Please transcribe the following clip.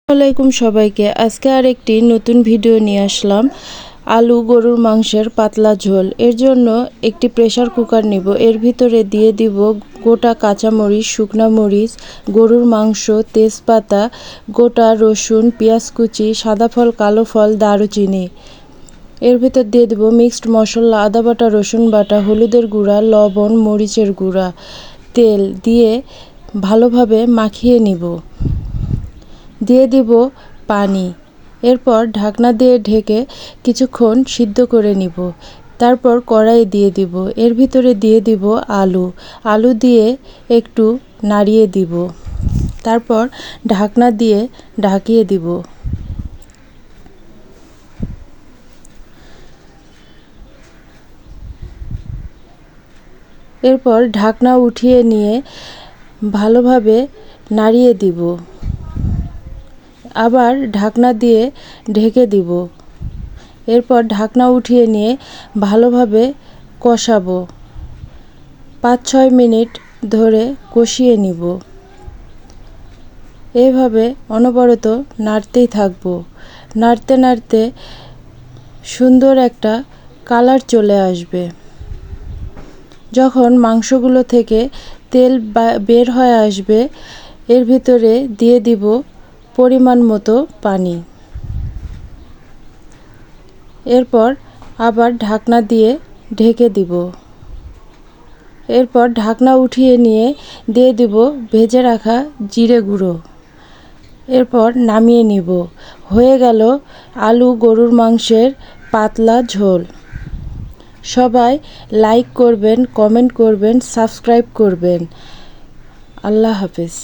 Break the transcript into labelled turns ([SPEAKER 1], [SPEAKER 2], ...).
[SPEAKER 1] আসসালামাইকুম সবাইকে। আজকে আরেকটি নতুন ভিডিও নিয়ে আসলাম। আলু গরুর মাংসের পাতলা ঝোল। এর জন্য একটি প্রেসার কুকার নিব। এর ভিতরে দিয়ে দিব গোটা কাঁচামরিচ, শুকনা মরিচ, গরুর মাংস, তেজপাতা, গোটা রসুন, পেঁয়াজ কুচি, সাদা ফল, কালো ফল, দারুচিনি। এর ভিতর দিয়ে দেব মিক্সড মশলা, আদা বাটা, রসুন বাটা, হলুদের গুঁড়া, লবণ, মরিচের গুঁড়া, তেল দিয়ে ভালোভাবে মাখিয়ে নিব। দিয়ে দিব পানি। এরপর ঢাকনা দিয়ে ঢেকে কিছুক্ষণ সিদ্ধ করে নিব। তারপর কড়াই দিয়ে দিব। এর ভিতরে দিয়ে দিব আলু দিয়ে একটু নাড়িয়ে দিব। তারপর ঢাকনা দিয়ে ঢাকিয়ে দিব। এরপর ঢাকনা উঠিয়ে নিয়ে ভালোভাবে নাড়িয়ে দিব। আবার ঢাকনা দিয়ে ঢেকে দিব। এরপর ঢাকনা উঠিয়ে নিয়ে ভালোভাবে কষাবো। 5-6 মিনিট ধরে কষিয়ে নিব। এভাবে অনবরত নাড়তেই থাকবো। নাড়তে নাড়তে সুন্দর একটা কালার চলে আসবে। যখন মাংসগুলো থেকে তেল বের হয়ে আসবে, এর ভিতরে দিয়ে দিব পরিমাণ মতো পানি। এরপর আবার ঢাকনা দিয়ে ঢেকে দিব। এরপর ঢাকনা উঠিয়ে নিয়ে দিয়ে দিব ভেজে রাখা জিরে গুঁড়ো। এরপর নামিয়ে নিব। হয়ে গেল আলু গরুর মাংসের পাতলা ঝোল। সবাই লাইক করবেন, কমেন্ট করবেন, সাবস্ক্রাইব করবেন। আল্লাহ হাফেজ।